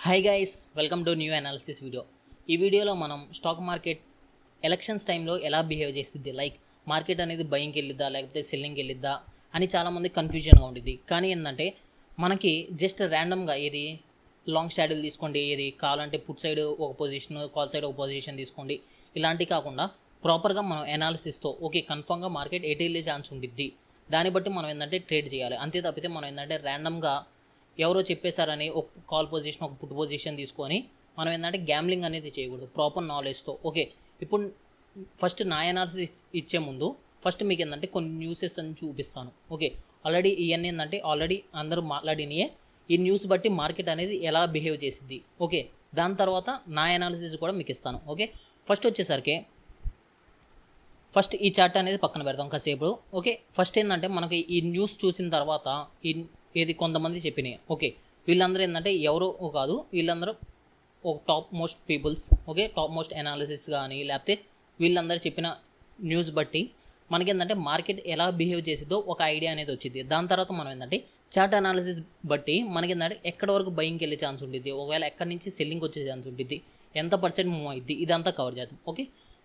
Hi guys, welcome to new analysis video. ఈ వీడియోలో మనం స్టాక్ మార్కెట్ ఎలక్షన్స్ టైంలో ఎలా బిహేవ్ చేస్తుంది, లైక్ మార్కెట్ అనేది బయింగ్కి వెళ్ళిద్దా లేకపోతే సెల్లింగ్కి వెళ్ళిద్దా అని చాలామంది కన్ఫ్యూజన్గా ఉంటుంది. కానీ ఏంటంటే మనకి జస్ట్ ర్యాండమ్గా ఏది లాంగ్ స్టాడిల్ తీసుకోండి, ఏది కావాలంటే పుట్ సైడ్ ఒక పొజిషన్, కాల్ సైడ్ ఒక పొజిషన్ తీసుకోండి, ఇలాంటివి కాకుండా ప్రాపర్గా మనం అనాలిసిస్తో ఓకే కన్ఫర్మ్గా మార్కెట్ ఎటు వెళ్ళే ఛాన్స్ ఉంటుంది, దాన్ని బట్టి మనం ఏంటంటే ట్రేడ్ చేయాలి. అంతే తప్పితే మనం ఏంటంటే ర్యాండమ్గా ఎవరో చెప్పేశారని ఒక కాల్ పొజిషన్ ఒక పుట్ పొజిషన్ తీసుకొని మనం ఏంటంటే గ్యామ్లింగ్ అనేది చేయకూడదు. ప్రాపర్ నాలెడ్జ్తో ఓకే. ఇప్పుడు ఫస్ట్ నా అనాలిసిస్ ఇచ్చే ముందు ఫస్ట్ మీకు ఏంటంటే కొన్ని న్యూసెస్ అని చూపిస్తాను. ఓకే, ఆల్రెడీ ఇవన్నీ ఏంటంటే ఆల్రెడీ అందరూ మాట్లాడినయే. ఈ న్యూస్ బట్టి మార్కెట్ అనేది ఎలా బిహేవ్ చేసిద్ది, ఓకే, దాని తర్వాత నా అనాలిసిస్ కూడా మీకు ఇస్తాను. ఓకే, ఫస్ట్ వచ్చేసరికి ఫస్ట్ ఈ చార్ట్ అనేది పక్కన పెడతాం కాసేపు. ఓకే, ఫస్ట్ ఏంటంటే మనకి ఈ న్యూస్ చూసిన తర్వాత ఏది కొంతమంది చెప్పినాయి. ఓకే, వీళ్ళందరూ ఏంటంటే ఎవరో కాదు, వీళ్ళందరూ ఒక top most peoples. Okay, top most analysis కానీ లేకపోతే వీళ్ళందరూ చెప్పిన న్యూస్ బట్టి మనకేంటంటే మార్కెట్ ఎలా బిహేవ్ చేసిద్దో ఒక ఐడియా అనేది వచ్చింది. దాని తర్వాత మనం ఏంటంటే చార్ట్ అనాలిసిస్ బట్టి మనకేంటంటే ఎక్కడి వరకు బయింగ్కి వెళ్ళే ఛాన్స్ ఉంటుంది, ఒకవేళ ఎక్కడి నుంచి సెల్లింగ్ వచ్చే ఛాన్స్ ఉంటుంది, ఎంత పర్సెంట్ మూవ్ అయింది, ఇదంతా కవర్ చేద్దాం. ఓకే,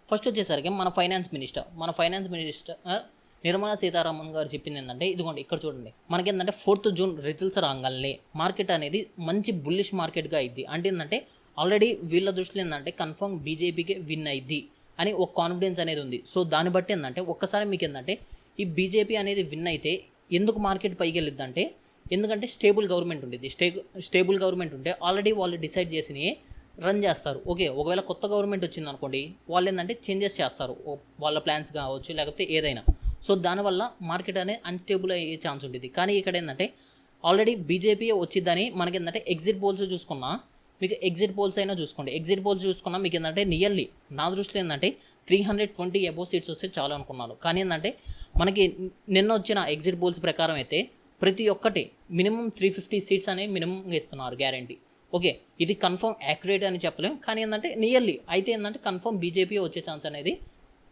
ఫస్ట్ వచ్చేసరికి మన ఫైనాన్స్ మినిస్టర్ నిర్మలా సీతారామన్ గారు చెప్పింది ఏంటంటే ఇదిగోండి ఇక్కడ చూడండి, మనకేంటంటే 4th జూన్ రిజల్ట్స్ రాగానే మార్కెట్ అనేది మంచి బుల్లిష్ మార్కెట్గా అయింది. అంటే ఏంటంటే ఆల్రెడీ వీళ్ళ దృష్టిలో ఏంటంటే కన్ఫర్మ్ బీజేపీకే విన్ అయింది అని ఒక కాన్ఫిడెన్స్ అనేది ఉంది. సో దాన్ని బట్టి ఏంటంటే ఒక్కసారి మీకు ఏంటంటే ఈ బీజేపీ అనేది విన్ అయితే ఎందుకు మార్కెట్ పైకి వెళ్ళిద్ది అంటే, ఎందుకంటే స్టేబుల్ గవర్నమెంట్ ఉంటుంది. స్టేబుల్ గవర్నమెంట్ ఉంటే ఆల్రెడీ వాళ్ళు డిసైడ్ చేసినవి రన్ చేస్తారు. ఓకే, ఒకవేళ కొత్త గవర్నమెంట్ వచ్చింది అనుకోండి, వాళ్ళు ఏంటంటే చేంజెస్ చేస్తారు వాళ్ళ ప్లాన్స్ కావచ్చు లేకపోతే ఏదైనా. సో దానివల్ల మార్కెట్ అనేది అన్స్టేబుల్ అయ్యే ఛాన్స్ ఉంటుంది. కానీ ఇక్కడ ఏంటంటే ఆల్రెడీ బీజేపీ వచ్చిద్దని మనకి ఏంటంటే ఎగ్జిట్ పోల్స్ చూసుకున్నా, మీకు ఎగ్జిట్ పోల్స్ అయినా చూసుకోండి, ఎగ్జిట్ పోల్స్ చూసుకున్నా మీకు ఏంటంటే నియర్లీ నా దృష్టిలో ఏంటంటే 320 అబోవ్ సీట్స్ వస్తే చాలు అనుకున్నాను. కానీ ఏంటంటే మనకి నిన్న వచ్చిన ఎగ్జిట్ పోల్స్ ప్రకారం అయితే ప్రతి ఒక్కటి మినిమం 350 సీట్స్ అనేవి మినిమం ఇస్తున్నారు గ్యారంటీ. ఓకే, ఇది కన్ఫర్మ్ యాక్యురేట్ అని చెప్పలేం, కానీ ఏంటంటే నియర్లీ అయితే ఏంటంటే కన్ఫర్మ్ బీజేపీ వచ్చే ఛాన్స్ అనేది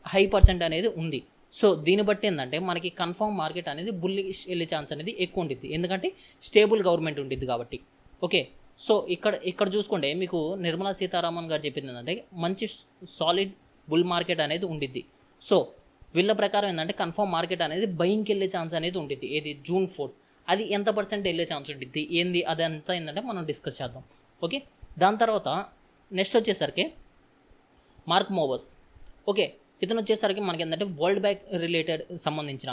హై పర్సెంట్ అనేది ఉంది. సో దీన్ని బట్టి ఏంటంటే మనకి కన్ఫర్మ్ మార్కెట్ అనేది బుల్లిష్ వెళ్ళే ఛాన్స్ అనేది ఎక్కువ ఉంటుంది, ఎందుకంటే స్టేబుల్ గవర్నమెంట్ ఉంటుంది కాబట్టి. ఓకే, సో ఇక్కడ చూసుకుంటే మీకు నిర్మలా సీతారామన్ గారు చెప్పింది ఏంటంటే మంచి సాలిడ్ బుల్ మార్కెట్ అనేది ఉండిద్ది. సో వీళ్ళ ప్రకారం ఏంటంటే కన్ఫర్మ్ మార్కెట్ అనేది బయింగ్కి వెళ్ళే ఛాన్స్ అనేది ఉంటుంది. ఏది June 4th, అది ఎంత పర్సెంట్ వెళ్ళే ఛాన్స్ ఉంటుంది ఏంది అదంతా ఏంటంటే మనం డిస్కస్ చేద్దాం. ఓకే, దాని తర్వాత నెక్స్ట్ వచ్చేసరికి మార్క్ మోవర్స్. ఓకే, ఇతను వచ్చేసరికి మనకి ఏంటంటే వరల్డ్ బ్యాంక్ రిలేటెడ్ సంబంధించిన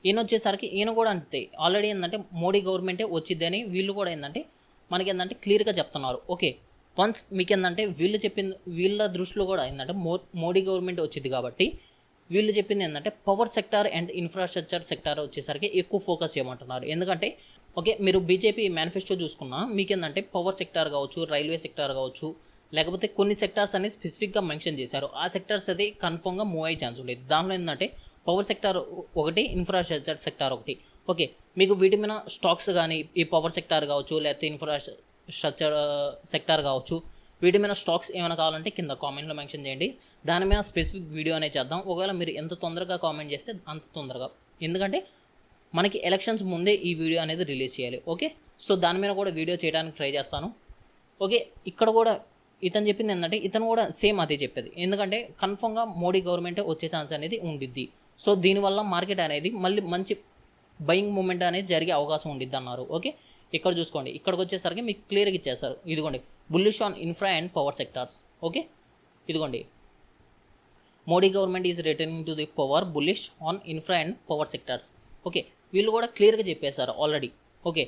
ఈయన వచ్చేసరికి ఈయన కూడా అంతే, ఆల్రెడీ ఏంటంటే మోడీ గవర్నమెంటే వచ్చిద్దని వీళ్ళు కూడా ఏంటంటే మనకి ఏంటంటే క్లియర్గా చెప్తున్నారు. ఓకే, వన్స్ మీకు ఏంటంటే వీళ్ళ దృష్టిలో కూడా ఏంటంటే మోడీ గవర్నమెంట్ వచ్చింది కాబట్టి వీళ్ళు చెప్పింది ఏంటంటే power sector and infrastructure sector వచ్చేసరికి ఎక్కువ ఫోకస్ చేయమంటున్నారు. ఎందుకంటే ఓకే, మీరు బీజేపీ మేనిఫెస్టో చూసుకున్నా మీకు ఏంటంటే పవర్ సెక్టార్ కావచ్చు, రైల్వే సెక్టార్ కావచ్చు, లేకపోతే కొన్ని సెక్టార్స్ అనేది స్పెసిఫిక్గా మెన్షన్ చేశారు. ఆ సెక్టార్స్ అది కన్ఫర్మ్గా మూవ్ అయ్యే ఛాన్స్ ఉండేది. దానిలో ఏంటంటే పవర్ సెక్టార్ ఒకటి, ఇన్ఫ్రాస్ట్రక్చర్ సెక్టార్ ఒకటి. ఓకే, మీకు వీటి మీద స్టాక్స్ కానీ ఈ పవర్ సెక్టార్ కావచ్చు లేకపోతే ఇన్ఫ్రాస్ట్రక్చర్ సెక్టార్ కావచ్చు, వీటి మీద స్టాక్స్ ఏమైనా కావాలంటే కింద కామెంట్లో మెన్షన్ చేయండి, దాని మీద స్పెసిఫిక్ వీడియో అనేది చేద్దాం. ఒకవేళ మీరు ఎంత తొందరగా కామెంట్ చేస్తే అంత తొందరగా, ఎందుకంటే మనకి ఎలక్షన్స్ ముందే ఈ వీడియో అనేది రిలీజ్ చేయాలి. ఓకే, సో దాని మీద కూడా వీడియో చేయడానికి ట్రై చేస్తాను. ఓకే, ఇక్కడ కూడా ఇతను చెప్పింది ఏంటంటే ఇతను కూడా సేమ్ అదే చెప్పేది, ఎందుకంటే కన్ఫర్మ్గా మోడీ గవర్నమెంటే వచ్చే ఛాన్స్ అనేది ఉండిద్ది. సో దీనివల్ల మార్కెట్ అనేది మళ్ళీ మంచి బయింగ్ మూమెంట్ అనేది జరిగే అవకాశం ఉండిద్ది అన్నారు. ఓకే, ఇక్కడ చూసుకోండి, ఇక్కడికి వచ్చేసరికి మీకు క్లియర్గా ఇచ్చేస్తారు. ఇదిగోండి, bullish on infra and power sectors. Okay, ఇదిగోండి, Modi government is returning to the power, bullish on infra and power sectors. Okay, వీళ్ళు కూడా క్లియర్గా చెప్పేశారు ఆల్రెడీ. ఓకే,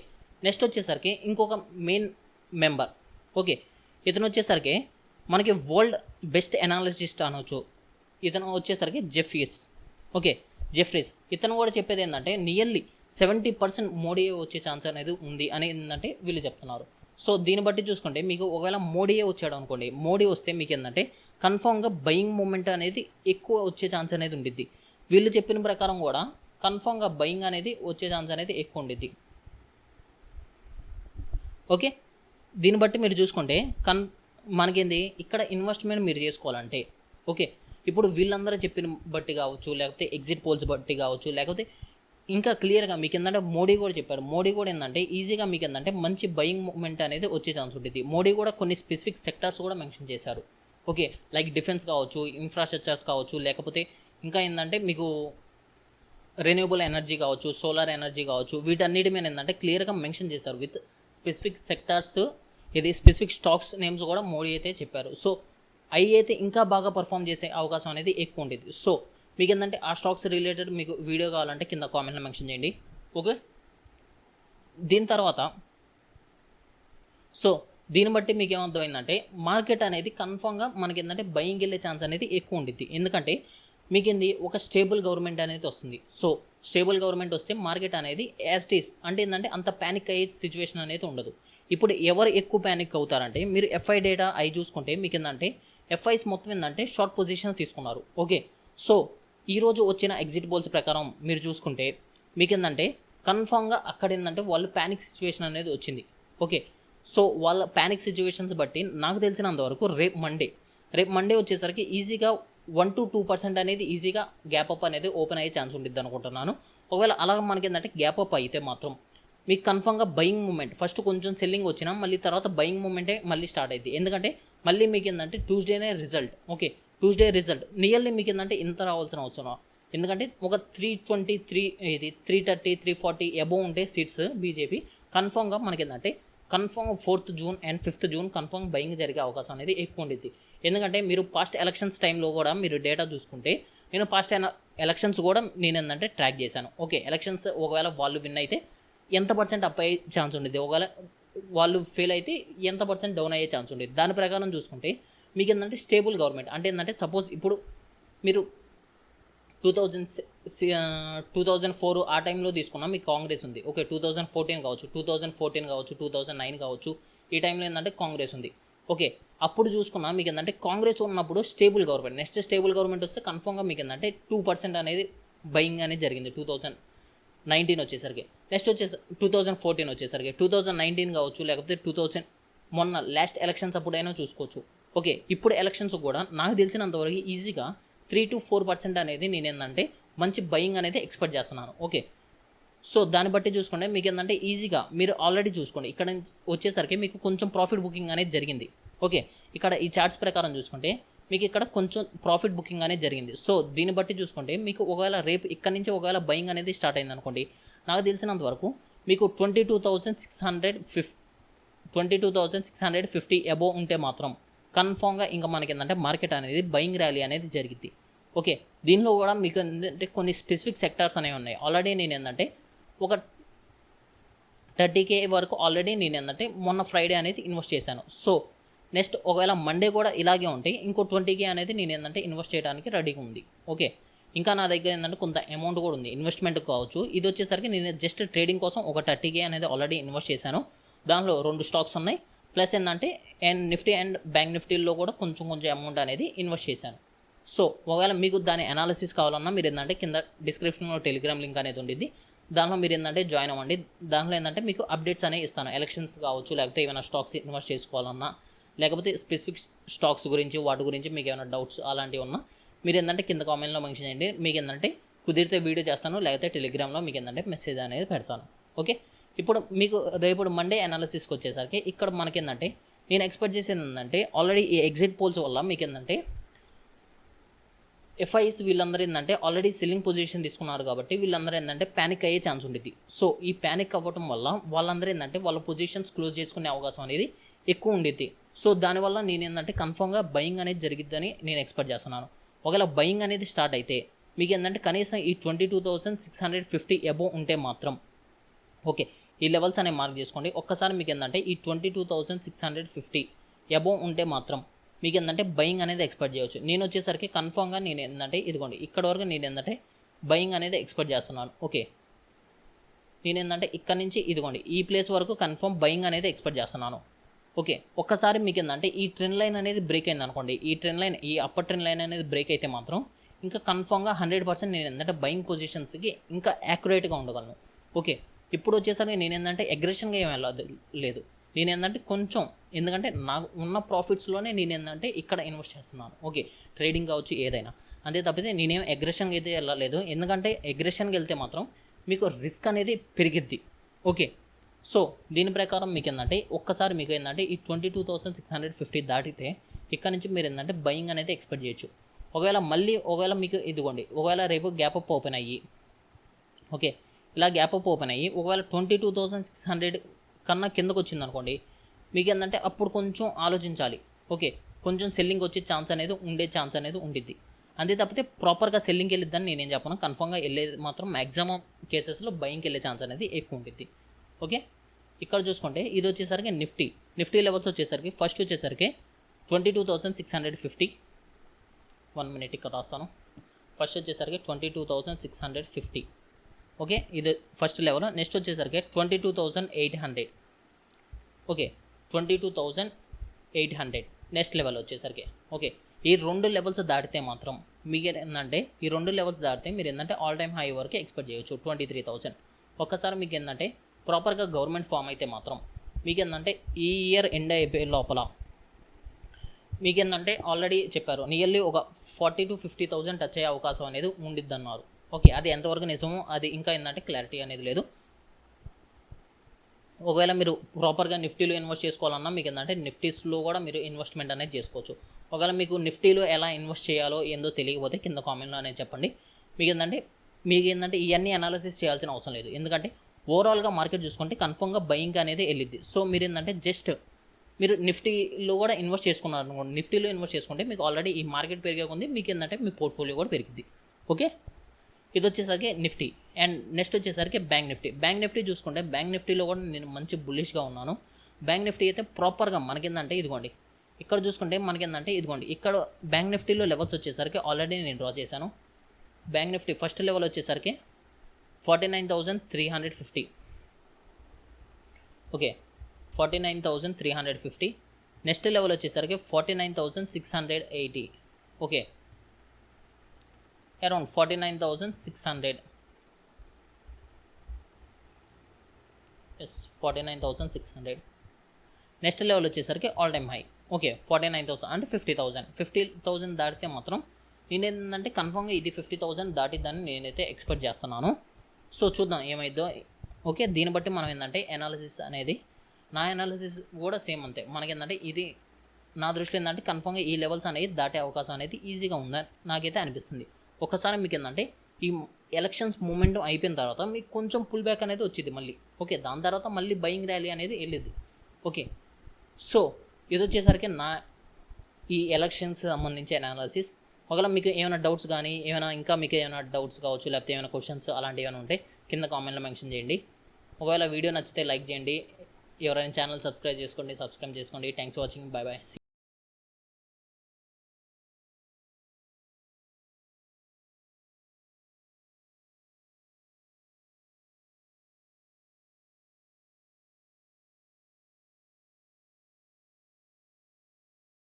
నెక్స్ట్ వచ్చేసరికి ఇంకొక మెయిన్ మెంబర్. ఓకే, ఇతను వచ్చేసరికి మనకి వరల్డ్ బెస్ట్ అనాలిసిస్ట్ అనవచ్చు. ఇతను వచ్చేసరికి జెఫ్రీస్. ఓకే, జెఫ్రీస్ ఇతను కూడా చెప్పేది ఏంటంటే నియర్లీ 70% మోడీయే వచ్చే ఛాన్స్ అనేది ఉంది అని ఏంటంటే వీళ్ళు చెప్తున్నారు. సో దీన్ని బట్టి చూసుకుంటే మీకు ఒకవేళ మోడీయే వచ్చాడు అనుకోండి, మోడీ వస్తే మీకు ఏంటంటే కన్ఫామ్గా బయింగ్ మూమెంట్ అనేది ఎక్కువ వచ్చే ఛాన్స్ అనేది ఉండిద్ది. వీళ్ళు చెప్పిన ప్రకారం కూడా కన్ఫామ్గా బయింగ్ అనేది వచ్చే ఛాన్స్ అనేది ఎక్కువ ఉండిద్ది. ఓకే, దీన్ని బట్టి మీరు చూసుకుంటే మనకేంది ఇక్కడ ఇన్వెస్ట్మెంట్ మీరు చేసుకోవాలంటే ఓకే, ఇప్పుడు వీళ్ళందరూ చెప్పిన బట్టి కావచ్చు లేకపోతే ఎగ్జిట్ పోల్స్ బట్టి కావచ్చు లేకపోతే ఇంకా క్లియర్గా మీకు ఏంటంటే మోడీ కూడా చెప్పారు. మోడీ కూడా ఏంటంటే ఈజీగా మీకు ఏంటంటే మంచి బయింగ్ మూమెంట్ అనేది వచ్చే ఛాన్స్ ఉంటుంది. మోడీ కూడా కొన్ని స్పెసిఫిక్ సెక్టార్స్ కూడా మెన్షన్ చేశారు. ఓకే, లైక్ డిఫెన్స్ కావచ్చు, ఇన్ఫ్రాస్ట్రక్చర్స్ కావచ్చు, లేకపోతే ఇంకా ఏంటంటే మీకు రెన్యూబుల్ ఎనర్జీ కావచ్చు, సోలార్ ఎనర్జీ కావచ్చు, వీటన్నిటి మీద ఏంటంటే క్లియర్గా మెన్షన్ చేశారు విత్ స్పెసిఫిక్ సెక్టార్స్, ఇది స్పెసిఫిక్ స్టాక్స్ నేమ్స్ కూడా మోడీ అయితే చెప్పారు. సో అవి అయితే ఇంకా బాగా పర్ఫామ్ చేసే అవకాశం అనేది ఎక్కువ ఉండేది. సో మీకు ఏంటంటే ఆ స్టాక్స్ రిలేటెడ్ మీకు వీడియో కావాలంటే కింద కామెంట్లో మెన్షన్ చేయండి. ఓకే, దీని తర్వాత దీన్ని బట్టి మీకు ఏమర్థమైందంటే మార్కెట్ అనేది కన్ఫామ్గా మనకి ఏంటంటే బయింగ్ వెళ్ళే ఛాన్స్ అనేది ఎక్కువ ఉండిద్ది. ఎందుకంటే మీకు ఏంది ఒక స్టేబుల్ గవర్నమెంట్ అనేది వస్తుంది. సో స్టేబుల్ గవర్నమెంట్ వస్తే మార్కెట్ అనేది యాజ్ ఇట్ ఈస్ అంటే ఏంటంటే అంత ప్యానిక్ అయ్యే సిచ్యువేషన్ అనేది ఉండదు. ఇప్పుడు ఎవరు ఎక్కువ ప్యానిక్ అవుతారంటే మీరు ఎఫ్ఐ డేటా అవి చూసుకుంటే మీకు ఏంటంటే ఎఫ్ఐస్ మొత్తం ఏంటంటే షార్ట్ పొజిషన్స్ తీసుకున్నారు. ఓకే, సో ఈరోజు వచ్చిన ఎగ్జిట్ బోల్స్ ప్రకారం మీరు చూసుకుంటే మీకు ఏంటంటే కన్ఫామ్గా అక్కడ ఏంటంటే వాళ్ళు ప్యానిక్ సిచ్యువేషన్ అనేది వచ్చింది. ఓకే, సో వాళ్ళ ప్యానిక్ సిచ్యువేషన్స్ బట్టి నాకు తెలిసినంతవరకు రేపు మండే వచ్చేసరికి ఈజీగా 1 to 2% అనేది ఈజీగా గ్యాప్ అప్ అనేది ఓపెన్ అయ్యే ఛాన్స్ ఉంటుంది అనుకుంటున్నాను. ఒకవేళ అలాగ మనకి ఏంటంటే గ్యాప్ అప్ అయితే మాత్రం మీకు కన్ఫామ్గా బయింగ్ మూమెంట్ ఫస్ట్ కొంచెం సెల్లింగ్ వచ్చినా మళ్ళీ తర్వాత బయింగ్ మూమెంటే మళ్ళీ స్టార్ట్ అయింది. ఎందుకంటే మళ్ళీ మీకు ఏంటంటే ట్యూస్డేనే result. Okay, Tuesday result nearly మీకు ఏంటంటే ఇంత రావాల్సిన అవసరం, ఎందుకంటే ఒక 323 ఇది 330 340 అబోవ్ ఉంటే సీట్స్ బీజేపీ కన్ఫామ్గా మనకి ఏంటంటే confirm 4th June and 5th June confirm buying జరిగే అవకాశం అనేది ఎక్కువ ఉంటుంది. ఎందుకంటే మీరు పాస్ట్ ఎలక్షన్స్ టైంలో కూడా మీరు డేటా చూసుకుంటే నేను పాస్ట్ ఎలక్షన్స్ కూడా నేను ఏంటంటే ట్రాక్ చేశాను. ఓకే, ఎలక్షన్స్ ఒకవేళ వాళ్ళు విన్ అయితే ఎంత పర్సెంట్ అప్ అయ్యే ఛాన్స్ ఉండేది, ఒకవేళ వాళ్ళు ఫెయిల్ అయితే ఎంత పర్సెంట్ డౌన్ అయ్యే ఛాన్స్ ఉండేది. దాని ప్రకారం చూసుకుంటే మీకు ఏంటంటే స్టేబుల్ గవర్నమెంట్ అంటే ఏంటంటే సపోజ్ ఇప్పుడు మీరు 2004 ఆ టైంలో తీసుకున్నా మీకు కాంగ్రెస్ ఉంది. ఓకే, 2014 కావచ్చు, 2009 కావచ్చు, ఈ టైంలో ఏంటంటే కాంగ్రెస్ ఉంది. ఓకే, అప్పుడు చూసుకున్నా మీకు ఏంటంటే కాంగ్రెస్ ఉన్నప్పుడు stable government, next stable government వస్తే కన్ఫామ్గా మీకు ఏంటంటే 2% అనేది బయింగ్ అనేది జరిగింది 2019 వచ్చేసరికి. నెక్స్ట్ 2014 వచ్చేసరికి 2019 కావచ్చు, లేకపోతే మొన్న లాస్ట్ ఎలక్షన్స్ అప్పుడైనా చూసుకోవచ్చు. ఓకే, ఇప్పుడు ఎలక్షన్స్ కూడా నాకు తెలిసినంతవరకు ఈజీగా 3 to 4% అనేది నేను ఏంటంటే మంచి బయింగ్ అనేది ఎక్స్పెక్ట్ చేస్తున్నాను. ఓకే, సో దాన్ని బట్టి చూసుకుంటే మీకు ఏంటంటే ఈజీగా మీరు ఆల్రెడీ చూసుకోండి ఇక్కడ వచ్చేసరికి మీకు కొంచెం ప్రాఫిట్ బుకింగ్ అనేది జరిగింది. ఓకే, ఇక్కడ ఈ చార్ట్స్ ప్రకారం చూసుకుంటే మీకు ఇక్కడ కొంచెం ప్రాఫిట్ బుకింగ్ అనేది జరిగింది. సో దీన్ని బట్టి చూసుకుంటే మీకు ఒకవేళ రేపు ఇక్కడ నుంచి ఒకవేళ బయింగ్ అనేది స్టార్ట్ అయింది అనుకోండి, నాకు తెలిసినంత వరకు మీకు 22,650 అబోవ్ ఉంటే మాత్రం కన్ఫామ్గా ఇంకా మనకి ఏంటంటే మార్కెట్ అనేది బయింగ్ ర్యాలీ అనేది జరిగింది. ఓకే, దీనిలో కూడా మీకు ఏంటంటే కొన్ని స్పెసిఫిక్ సెక్టార్స్ అనేవి ఉన్నాయి. ఆల్రెడీ నేను ఏంటంటే ఒక 30K వరకు ఆల్రెడీ నేను ఏంటంటే మొన్న ఫ్రైడే అనేది ఇన్వెస్ట్ చేశాను. సో నెక్స్ట్ ఒకవేళ మండే కూడా ఇలాగే ఉంటే ఇంకో 20K అనేది నేను ఏంటంటే ఇన్వెస్ట్ చేయడానికి రెడీగా ఉంది. ఓకే, ఇంకా నా దగ్గర ఏంటంటే కొంత అమౌంట్ కూడా ఉంది ఇన్వెస్ట్మెంట్ కావచ్చు. ఇది వచ్చేసరికి నేను జస్ట్ ట్రేడింగ్ కోసం ఒక 30K అనేది ఆల్రెడీ ఇన్వెస్ట్ చేశాను. దానిలో 2 స్టాక్స్ ఉన్నాయి, ప్లస్ ఏంటంటే నిఫ్టీ అండ్ బ్యాంక్ నిఫ్టీలో కూడా కొంచెం అమౌంట్ అనేది ఇన్వెస్ట్ చేశాను. సో ఒకవేళ మీకు దాని అనాలిసిస్ కావాలన్నా మీరు ఏంటంటే కింద డిస్క్రిప్షన్లో టెలిగ్రామ్ లింక్ అనేది ఉంటుంది, దానిలో మీరు ఏంటంటే జాయిన్ అవ్వండి. దానిలో ఏంటంటే మీకు అప్డేట్స్ అనేవి ఇస్తాను, ఎలక్షన్స్ కావచ్చు, లేకపోతే ఏమైనా స్టాక్స్ ఇన్వెస్ట్ చేసుకోవాలన్నా, లేకపోతే స్పెసిఫిక్ స్టాక్స్ గురించి వాటి గురించి మీకు ఏమైనా డౌట్స్ అలాంటివి ఉన్నా మీరు ఏంటంటే కింద కామెంట్లో మెన్షన్ చేయండి. మీకు ఏంటంటే కుదిరితే వీడియో చేస్తాను, లేకపోతే టెలిగ్రామ్లో మీకు ఏంటంటే మెసేజ్ అనేది పెడతాను. ఓకే, ఇప్పుడు మీకు రేపు మండే అనాలిసిస్కి వచ్చేసరికి ఇక్కడ మనకేంటంటే నేను ఎక్స్పెక్ట్ చేసేది ఏంటంటే ఆల్రెడీ ఈ ఎగ్జిట్ పోల్స్ వల్ల మీకు ఏంటంటే ఎఫ్ఐస్ వీళ్ళందరూ ఏంటంటే ఆల్రెడీ సెల్లింగ్ పొజిషన్ తీసుకున్నారు కాబట్టి వీళ్ళందరూ ఏంటంటే ప్యానిక్ అయ్యే ఛాన్స్ ఉంటుంది. సో ఈ ప్యానిక్ అవ్వడం వల్ల వాళ్ళందరూ ఏంటంటే వాళ్ళ పొజిషన్స్ క్లోజ్ చేసుకునే అవకాశం అనేది ఎక్కువ ఉండేది. సో దానివల్ల నేను ఏంటంటే కన్ఫామ్గా బయింగ్ అనేది జరిగిద్దని నేను ఎక్స్పెక్ట్ చేస్తున్నాను. ఒకవేళ బయింగ్ అనేది స్టార్ట్ అయితే మీకు ఏంటంటే కనీసం ఈ 22,650 అబోవ్ ఉంటే మాత్రం ఓకే ఈ లెవెల్స్ అనేవి మార్క్ చేసుకోండి. ఒక్కసారి మీకు ఏంటంటే ఈ 22,650 అబోవ్ ఉంటే మాత్రం మీకు ఏంటంటే బయింగ్ అనేది ఎక్స్పెక్ట్ చేయవచ్చు. నేను వచ్చేసరికి కన్ఫామ్గా నేను ఏంటంటే ఇదిగోండి ఇక్కడ వరకు నేను ఏంటంటే బయింగ్ అనేది ఎక్స్పెక్ట్ చేస్తున్నాను. ఓకే, నేను ఏంటంటే ఇక్కడ నుంచి ఇదిగోండి ఈ ప్లేస్ వరకు కన్ఫామ్ బయింగ్ అనేది ఎక్స్పెక్ట్ చేస్తున్నాను. ఓకే, ఒక్కసారి మీకు ఏంటంటే ఈ ట్రెండ్ లైన్ అనేది బ్రేక్ అయింది అనుకోండి, ఈ అప్పర్ ట్రెండ్ లైన్ అనేది బ్రేక్ అయితే మాత్రం ఇంకా కన్ఫామ్గా 100% నేను ఏంటంటే బయింగ్ పొజిషన్స్కి ఇంకా యాక్యురేట్గా ఉండగలను. ఓకే, ఇప్పుడు వచ్చేసరికి నేను ఏంటంటే అగ్రెషన్గా ఏం లేదు, నేను ఏంటంటే కొంచెం ఎందుకంటే నాకు ఉన్న ప్రాఫిట్స్లోనే నేను ఏంటంటే ఇక్కడ ఇన్వెస్ట్ చేస్తున్నాను. ఓకే, ట్రేడింగ్ కావచ్చు ఏదైనా, అంతే తప్పితే నేనేం అగ్రెషన్గా అయితే వెళ్ళలేదు. ఎందుకంటే అగ్రెషన్కి వెళ్తే మాత్రం మీకు రిస్క్ అనేది పెరిగిద్ది. ఓకే, సో దీని ప్రకారం మీకు ఏంటంటే ఒక్కసారి మీకు ఏంటంటే ఈ 22,650 దాటితే ఇక్కడ నుంచి మీరు ఏంటంటే బయింగ్ అనేది ఎక్స్పెక్ట్ చేయొచ్చు. ఒకవేళ మీకు ఇదిగోండి, ఒకవేళ రేపు గ్యాప్ అప్ ఓపెన్ అయ్యి, ఓకే, ఇలా గ్యాప్ అప్ ఓపెన్ అయ్యి ఒకవేళ 22,600 కన్నా కిందకు వచ్చింది అనుకోండి, మీకు ఏంటంటే అప్పుడు కొంచెం ఆలోచించాలి. ఓకే, కొంచెం సెల్లింగ్ వచ్చే ఛాన్స్ అనేది ఉండిద్ది. అంతే తప్పితే ప్రాపర్గా సెల్లింగ్కి వెళ్ళిద్దని నేనేం చెప్పను. కన్ఫర్మ్గా వెళ్ళేది మాత్రం మ్యాక్సిమం కేసెస్లో బయింగ్కి వెళ్ళే ఛాన్స్ అనేది ఎక్కువ ఉంటుంది. ఓకే, ఇక్కడ చూసుకుంటే ఇది వచ్చేసరికి నిఫ్టీ లెవెల్స్ వచ్చేసరికి ఫస్ట్ వచ్చేసరికి 22,650. 1 minute ఇక్కడ రాస్తాను. ఫస్ట్ వచ్చేసరికి 22,650. ఓకే, ఇది ఫస్ట్ లెవెల్. నెక్స్ట్ వచ్చేసరికి 22,800. ఓకే, 22,800 నెక్స్ట్ లెవెల్ వచ్చేసరికి. ఓకే, ఈ 2 లెవెల్స్ దాటితే మాత్రం మీకు ఏంటంటే మీరు ఏంటంటే ఆల్ టైమ్ హై వరకు ఎక్స్పెక్ట్ చేయొచ్చు 23,000. ఒక్కసారి మీకు ఏంటంటే ప్రాపర్గా గవర్నమెంట్ ఫామ్ అయితే మాత్రం మీకు ఏంటంటే ఈ ఇయర్ ఎండ్ అయిపోయే లోపల మీకు ఏంటంటే ఆల్రెడీ చెప్పారు నియర్లీ ఒక 40,000 to 50,000 టచ్ అయ్యే అవకాశం అనేది ఉండిద్ది అన్నారు. ఓకే, అది ఎంతవరకు నిజమో అది ఇంకా ఏంటంటే క్లారిటీ అనేది లేదు. ఒకవేళ మీరు ప్రాపర్గా నిఫ్టీలో ఇన్వెస్ట్ చేసుకోవాలన్నా మీకు ఏంటంటే నిఫ్టీస్లో కూడా మీరు ఇన్వెస్ట్మెంట్ అనేది చేసుకోవచ్చు. ఒకవేళ మీకు నిఫ్టీలో ఎలా ఇన్వెస్ట్ చేయాలో ఏందో తెలియకపోతే కింద కామెంట్లో అనేది చెప్పండి. మీకు ఏంటంటే ఇవన్నీ అనాలిసిస్ చేయాల్సిన అవసరం లేదు. ఎందుకంటే ఓవరాల్గా మార్కెట్ చూసుకుంటే కన్ఫర్మ్గా బయింగ్ అనేది వెళ్ళిద్ది. సో మీరు ఏంటంటే జస్ట్ మీరు నిఫ్టీలో కూడా ఇన్వెస్ట్ చేసుకున్నారు అనుకోండి, నిఫ్టీలో ఇన్వెస్ట్ చేసుకుంటే మీకు ఆల్రెడీ ఈ మార్కెట్ పెరిగేకుంది, మీకు ఏంటంటే మీ పోర్ట్ఫోలియో కూడా పెరిగింది. ఓకే, ఇది వచ్చేసరికి నిఫ్టీ. అండ్ నెక్స్ట్ వచ్చేసరికి బ్యాంక్ నిఫ్టీ చూసుకుంటే బ్యాంక్ నిఫ్టీలో కూడా నేను మంచి బుల్లిష్గా ఉన్నాను. బ్యాంక్ నిఫ్టీ అయితే ప్రాపర్గా మనకేందంటే ఇదిగోండి, ఇక్కడ చూసుకుంటే మనకేందంటే ఇదిగోండి, ఇక్కడ బ్యాంక్ నిఫ్టీలో లెవెల్స్ వచ్చేసరికి ఆల్రెడీ నేను డ్రా చేశాను. బ్యాంక్ నిఫ్టీ ఫస్ట్ లెవెల్ వచ్చేసరికి 49,350. ఓకే, 49,350. నెక్స్ట్ లెవెల్ వచ్చేసరికి 49,680. Okay, around 49,600. Yes, 49,600. Next level వచ్చేసరికి ఆల్ టైమ్ హై. ఓకే, 49,000 అంటే 50,000 దాటితే మాత్రం నేనేంటంటే కన్ఫర్మ్గా ఇది 50,000 దాటిద్దని నేనైతే ఎక్స్పెక్ట్ చేస్తున్నాను. సో చూద్దాం ఏమైందో. ఓకే, దీన్ని బట్టి మనం ఏంటంటే అనాలిసిస్ అనేది, నా అనాలిసిస్ కూడా సేమ్ అంతే. మనకేంటంటే ఇది నా దృష్టిలో ఏంటంటే కన్ఫర్మ్గా ఈ లెవెల్స్ అనేది దాటే అవకాశం అనేది ఈజీగా ఉందని నాకైతే అనిపిస్తుంది. ఒకసారి మీకు ఏంటంటే ఈ ఎలక్షన్స్ మూమెంట్ అయిపోయిన తర్వాత మీకు కొంచెం పుల్ బ్యాక్ అనేది వచ్చింది మళ్ళీ. ఓకే, దాని తర్వాత మళ్ళీ బయింగ్ ర్యాలీ అనేది వెళ్ళింది. ఓకే, సో ఇది వచ్చేసరికి నా ఈ ఎలక్షన్స్ సంబంధించి అనాలిసిస్. ఒకవేళ మీకు ఏమైనా డౌట్స్ కానీ ఇంకా మీకు ఏమైనా డౌట్స్ కావచ్చు, లేకపోతే ఏమైనా క్వశ్చన్స్ అలాంటివి ఏమైనా ఉంటే కింద కామెంట్లో మెన్షన్ చేయండి. ఒకవేళ వీడియో నచ్చితే లైక్ చేయండి. ఎవరైనా ఛానల్ సబ్స్క్రైబ్ చేసుకోండి. Thanks for watching. బాయ్.